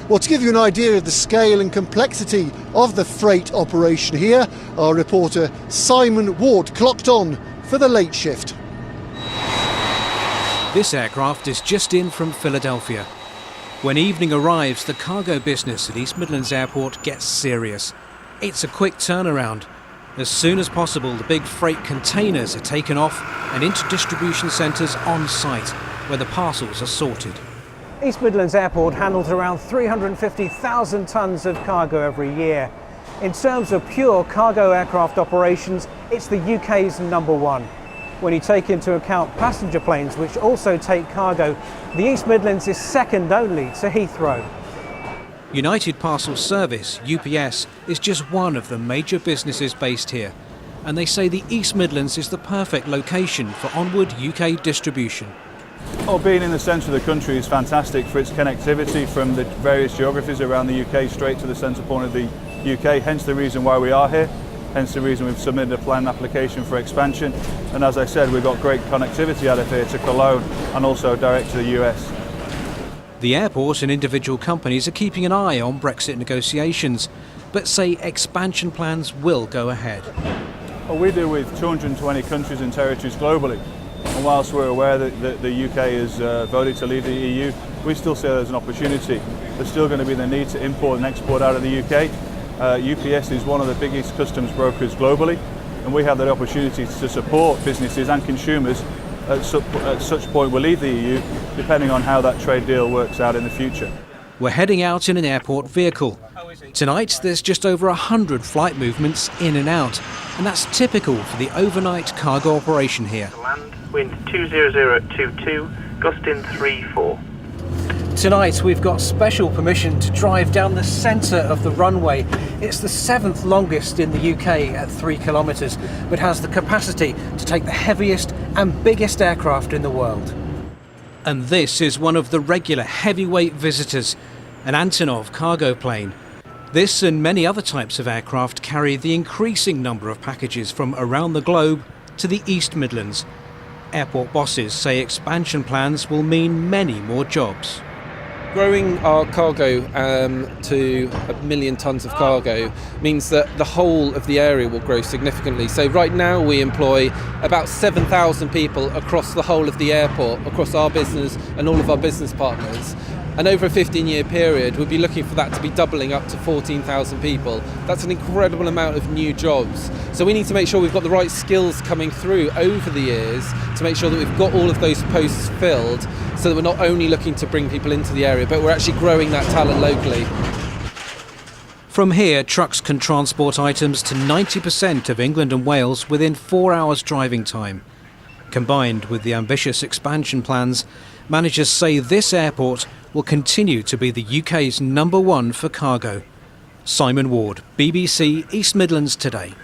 Well, to give you an idea of the scale and complexity of the freight operation here, our reporter Simon Ward clocked on for the late shift. This aircraft is just in from Philadelphia. When evening arrives, the cargo business at East Midlands Airport gets serious. It's a quick turnaround. As soon as possible, the big freight containers are taken off and into distribution centres on site, where the parcels are sorted. East Midlands Airport handles around 350,000 tonnes of cargo every year. In terms of pure cargo aircraft operations, it's the UK's #1. When you take into account passenger planes, which also take cargo, the East Midlands is second only to Heathrow. United Parcel Service, UPS, is just one of the major businesses based here, and they say the East Midlands is the perfect location for onward UK distribution. Well, being in the centre of the country is fantastic for its connectivity from the various geographies around the UK straight to the centre point of the UK, hence the reason why we are here, hence the reason we've submitted a planned application for expansion. And as I said, we've got great connectivity out of here to Cologne and also direct to the US. The airport and individual companies are keeping an eye on Brexit negotiations, but say expansion plans will go ahead. Well, we deal with 220 countries and territories globally. And whilst we're aware that the UK has voted to leave the EU, we still see there's an opportunity. There's still going to be the need to import and export out of the UK. UPS is one of the biggest customs brokers globally, and we have that opportunity to support businesses and consumers at such point we'll leave the EU, depending on how that trade deal works out in the future. We're heading out in an airport vehicle. Tonight there's just over 100 flight movements in and out, and that's typical for the overnight cargo operation here. Land, wind 20022, gusting 34. Tonight we've got special permission to drive down the centre of the runway. It's the 7th longest in the UK at 3 kilometres, but has the capacity to take the heaviest and biggest aircraft in the world. And this is one of the regular heavyweight visitors, an Antonov cargo plane. This and many other types of aircraft carry the increasing number of packages from around the globe to the East Midlands. Airport bosses say expansion plans will mean many more jobs. Growing our cargo to 1 million tonnes of cargo means that the whole of the area will grow significantly. So right now we employ about 7,000 people across the whole of the airport, across our business and all of our business partners. And over a 15-year period, we'll be looking for that to be doubling up to 14,000 people. That's an incredible amount of new jobs. So we need to make sure we've got the right skills coming through over the years to make sure that we've got all of those posts filled, so that we're not only looking to bring people into the area, but we're actually growing that talent locally. From here, trucks can transport items to 90% of England and Wales within 4 hours driving time. Combined with the ambitious expansion plans, managers say this airport will continue to be the UK's #1 for cargo. Simon Ward, BBC East Midlands Today.